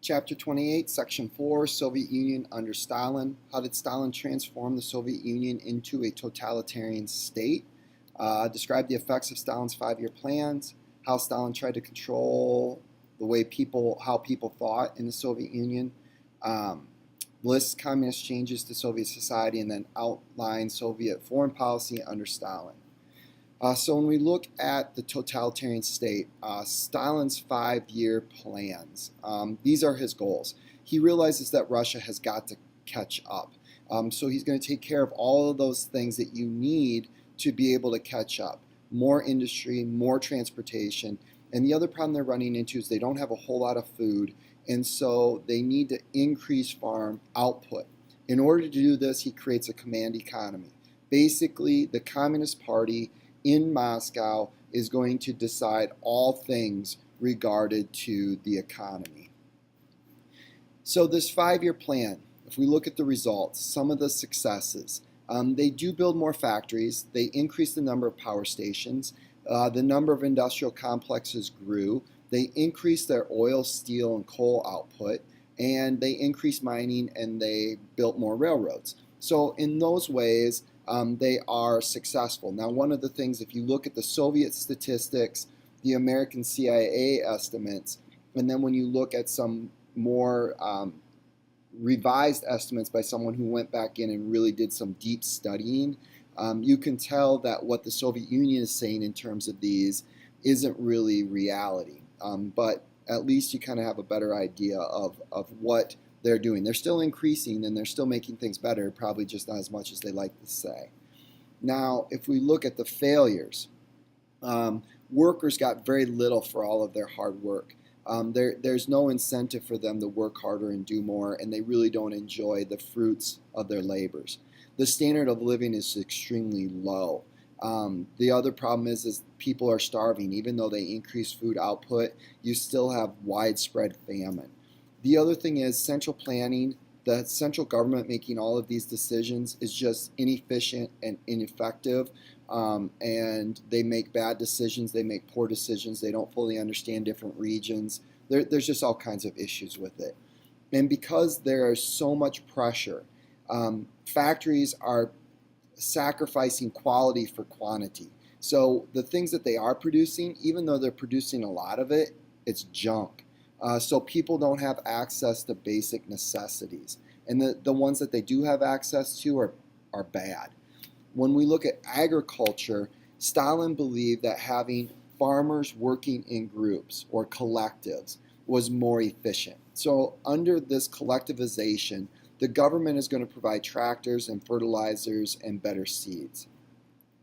Chapter 28, Section 4, Soviet Union under Stalin. How did Stalin transform the Soviet Union into a totalitarian state? Describe the effects of Stalin's 5-year plans. How Stalin tried to control the way how people thought in the Soviet Union. Lists communist changes to Soviet society, and then outline Soviet foreign policy under Stalin. So when we look at the totalitarian state, Stalin's 5-year plans, these are his goals. He realizes that Russia has got to catch up. So he's going to take care of all of those things that you need to be able to catch up. More industry, more transportation. And the other problem they're running into is they don't have a whole lot of food, and so they need to increase farm output. In order to do this, he creates a command economy. Basically, the Communist Party in Moscow is going to decide all things regarded to the economy. So this 5-year plan, if we look at the results, some of the successes, they do build more factories, they increase the number of power stations, the number of industrial complexes grew, they increased their oil, steel, and coal output, and they increased mining, and they built more railroads. So in those ways, they are successful. Now, one of the things, if you look at the Soviet statistics, the American CIA estimates, and then when you look at some more revised estimates by someone who went back in and really did some deep studying, you can tell that what the Soviet Union is saying in terms of these isn't really reality. But at least you kind of have a better idea of what they're doing. They're still increasing and they're still making things better, probably just not as much as they like to say. Now, if we look at the failures, workers got very little for all of their hard work. There's no incentive for them to work harder and do more, and they really don't enjoy the fruits of their labors. The standard of living is extremely low. The other problem is people are starving. Even though they increase food output, you still have widespread famine. The other thing is central planning. The central government making all of these decisions is just inefficient and ineffective, and they make bad decisions, they make poor decisions, they don't fully understand different regions. There's just all kinds of issues with it. And because there is so much pressure, factories are sacrificing quality for quantity. So the things that they are producing, even though they're producing a lot of it, it's junk. So people don't have access to basic necessities. And the ones that they do have access to are bad. When we look at agriculture, Stalin believed that having farmers working in groups or collectives was more efficient. So under this collectivization, the government is going to provide tractors and fertilizers and better seeds.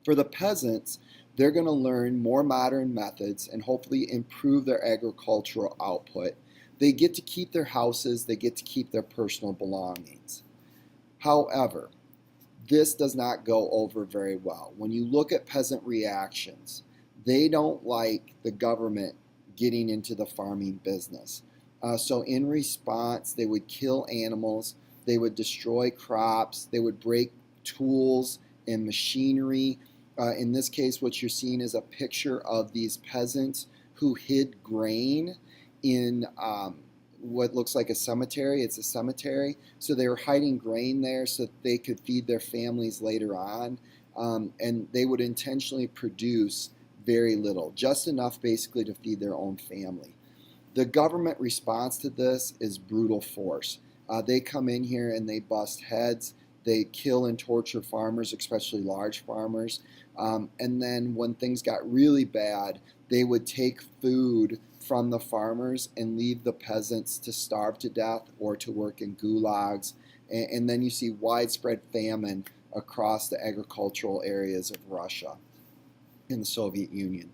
For the peasants, they're going to learn more modern methods and hopefully improve their agricultural output. They get to keep their houses, they get to keep their personal belongings. However, this does not go over very well. When you look at peasant reactions, they don't like the government getting into the farming business. So in response, they would kill animals, they would destroy crops, they would break tools and machinery. In this case, what you're seeing is a picture of these peasants who hid grain in what looks like a cemetery. It's a cemetery. So they were hiding grain there so that they could feed their families later on. And they would intentionally produce very little, just enough basically to feed their own family. The government response to this is brutal force. They come in here and they bust heads. They kill and torture farmers, especially large farmers. And then when things got really bad, they would take food from the farmers and leave the peasants to starve to death or to work in gulags. And then you see widespread famine across the agricultural areas of Russia and the Soviet Union.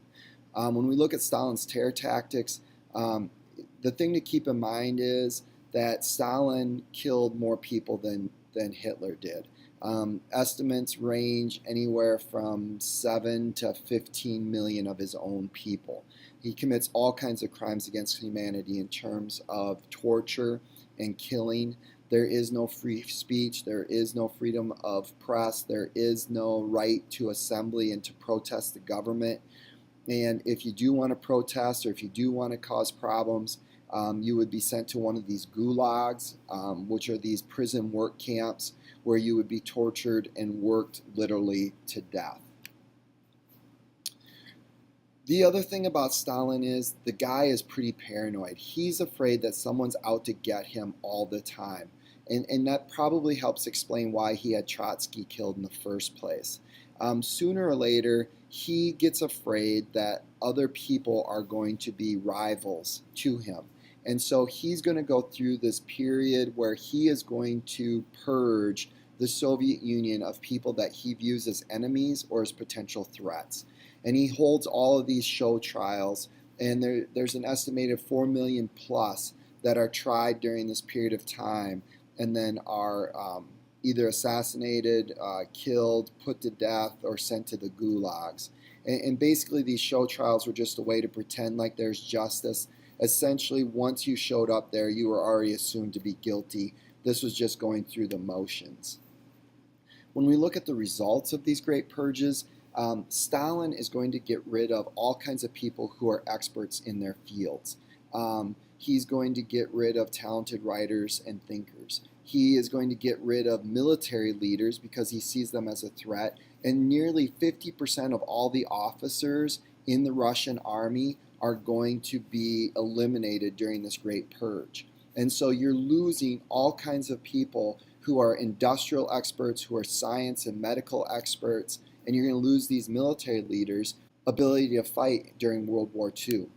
When we look at Stalin's terror tactics, the thing to keep in mind is that Stalin killed more people than Hitler did. Estimates range anywhere from 7 to 15 million of his own people. He commits all kinds of crimes against humanity in terms of torture and killing. There is no free speech. There is no freedom of press. There is no right to assembly and to protest the government. And if you do want to protest or if you do want to cause problems, You would be sent to one of these gulags, which are these prison work camps where you would be tortured and worked literally to death. The other thing about Stalin is the guy is pretty paranoid. He's afraid that someone's out to get him all the time. And that probably helps explain why he had Trotsky killed in the first place. Sooner or later, he gets afraid that other people are going to be rivals to him. And so he's going to go through this period where he is going to purge the Soviet Union of people that he views as enemies or as potential threats. And he holds all of these show trials, and there's an estimated 4 million plus that are tried during this period of time and then are either assassinated, killed, put to death, or sent to the gulags. And basically these show trials were just a way to pretend like there's justice. Essentially, once you showed up there, you were already assumed to be guilty. This was just going through the motions. When we look at the results of these great purges, Stalin is going to get rid of all kinds of people who are experts in their fields. He's going to get rid of talented writers and thinkers. He is going to get rid of military leaders because he sees them as a threat. And nearly 50% of all the officers in the Russian army are going to be eliminated during this great purge. And so you're losing all kinds of people who are industrial experts, who are science and medical experts, and you're going to lose these military leaders' ability to fight during World War II.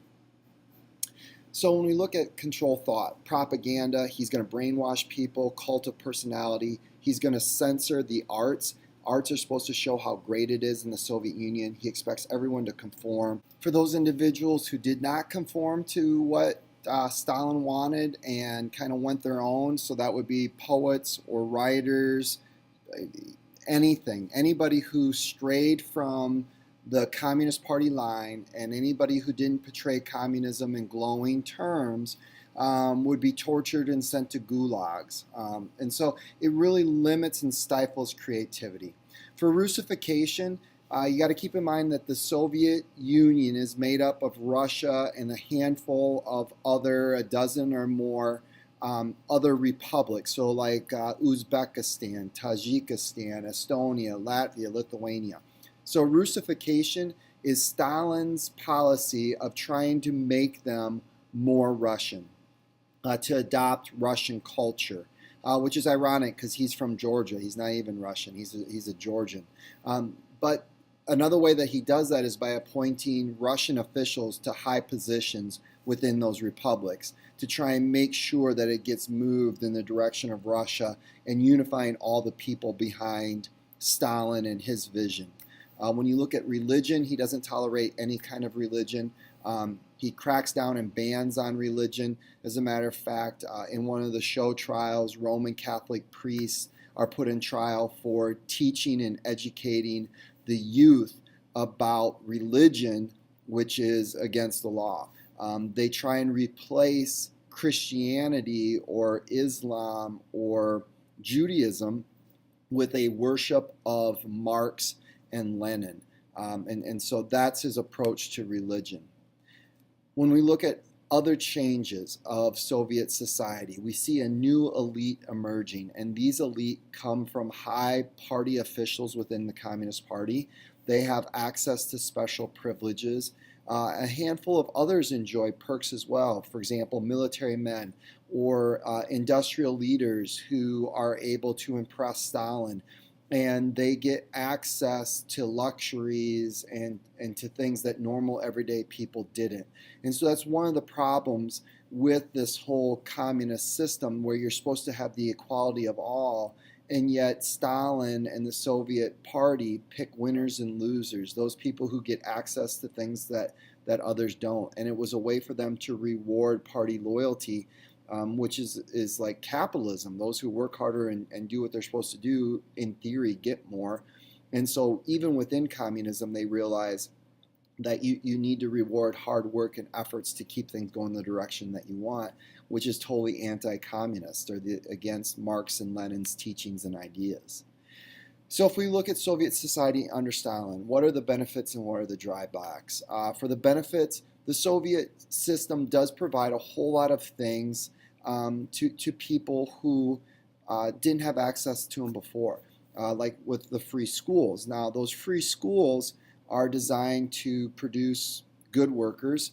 So when we look at control thought, propaganda, he's going to brainwash people, cult of personality. He's going to censor the arts. Arts are supposed to show how great it is in the Soviet Union. He expects everyone to conform. For those individuals who did not conform to what Stalin wanted and kind of went their own, so that would be poets or writers, anything, anybody who strayed from the Communist Party line and anybody who didn't portray communism in glowing terms would be tortured and sent to gulags. And so it really limits and stifles creativity. For Russification, you got to keep in mind that the Soviet Union is made up of Russia and a handful of a dozen or more other republics, so like Uzbekistan, Tajikistan, Estonia, Latvia, Lithuania. So Russification is Stalin's policy of trying to make them more Russian, to adopt Russian culture, which is ironic because he's from Georgia. He's not even Russian. He's a Georgian. But another way that he does that is by appointing Russian officials to high positions within those republics to try and make sure that it gets moved in the direction of Russia and unifying all the people behind Stalin and his vision. When you look at religion, he doesn't tolerate any kind of religion. He cracks down and bans on religion. As a matter of fact, in one of the show trials, Roman Catholic priests are put in trial for teaching and educating the youth about religion, which is against the law. They try and replace Christianity or Islam or Judaism with a worship of Marx and Lenin. And so that's his approach to religion. When we look at other changes of Soviet society, we see a new elite emerging, and these elite come from high party officials within the Communist Party. They have access to special privileges. A handful of others enjoy perks as well. For example, military men or industrial leaders who are able to impress Stalin, and they get access to luxuries and to things that normal everyday people didn't. And so that's one of the problems with this whole communist system, where you're supposed to have the equality of all, and yet Stalin and the Soviet Party pick winners and losers, those people who get access to things that others don't. And it was a way for them to reward party loyalty, which is like capitalism. Those who work harder and do what they're supposed to do, in theory, get more. And so even within communism, they realize that you need to reward hard work and efforts to keep things going the direction that you want, which is totally anti-communist, or against Marx and Lenin's teachings and ideas. So if we look at Soviet society under Stalin, what are the benefits and what are the drawbacks? For the benefits, the Soviet system does provide a whole lot of things to people who didn't have access to them before, like with the free schools. Now, those free schools are designed to produce good workers.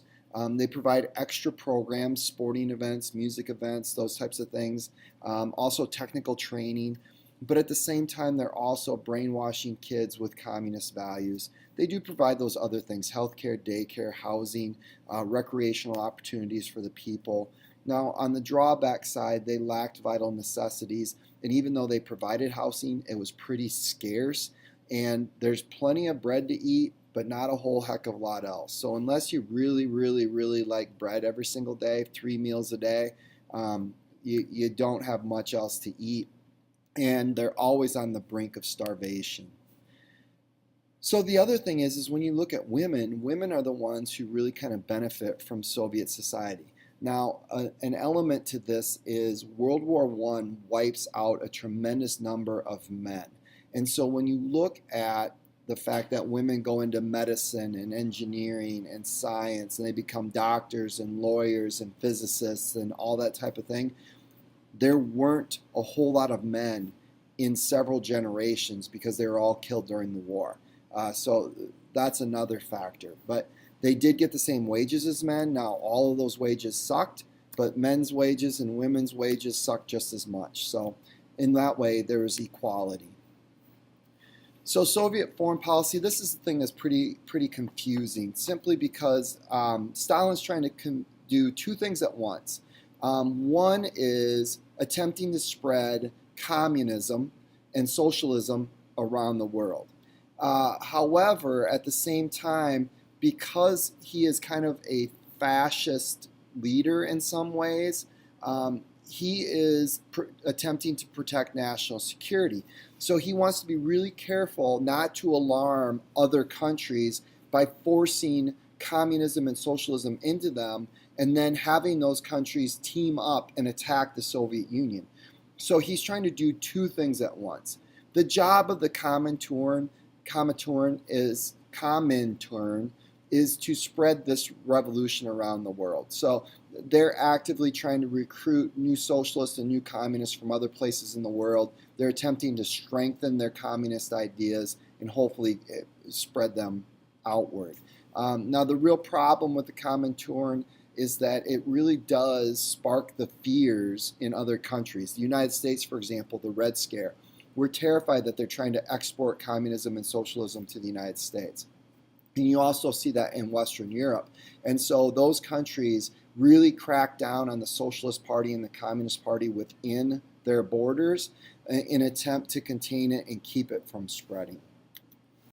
They provide extra programs, sporting events, music events, those types of things, also technical training. But at the same time, they're also brainwashing kids with communist values. They do provide those other things: healthcare, daycare, housing, recreational opportunities for the people. Now, on the drawback side, they lacked vital necessities, and even though they provided housing, it was pretty scarce. And there's plenty of bread to eat, but not a whole heck of a lot else. So unless you really, really, really like bread every single day, 3 meals a day, you don't have much else to eat. And they're always on the brink of starvation. So the other thing is when you look at women, women are the ones who really kind of benefit from Soviet society. Now, an element to this is World War I wipes out a tremendous number of men. And so when you look at the fact that women go into medicine and engineering and science, and they become doctors and lawyers and physicists and all that type of thing, there weren't a whole lot of men in several generations because they were all killed during the war. So that's another factor. But they did get the same wages as men. Now, all of those wages sucked, but men's wages and women's wages sucked just as much. So in that way, there was equality. So Soviet foreign policy, this is the thing that's pretty confusing, simply because Stalin's trying to do two things at once. One is attempting to spread communism and socialism around the world. However, at the same time, because he is kind of a fascist leader in some ways, he is attempting to protect national security. So he wants to be really careful not to alarm other countries by forcing communism and socialism into them and then having those countries team up and attack the Soviet Union. So he's trying to do two things at once. The job of the Comintern is to spread this revolution around the world. So they're actively trying to recruit new socialists and new communists from other places in the world. They're attempting to strengthen their communist ideas and hopefully spread them outward. Now, the real problem with the Comintern is that it really does spark the fears in other countries. The United States, for example, the Red Scare. We're terrified that they're trying to export communism and socialism to the United States. And you also see that in Western Europe. And so those countries really crack down on the Socialist Party and the Communist Party within their borders in an attempt to contain it and keep it from spreading.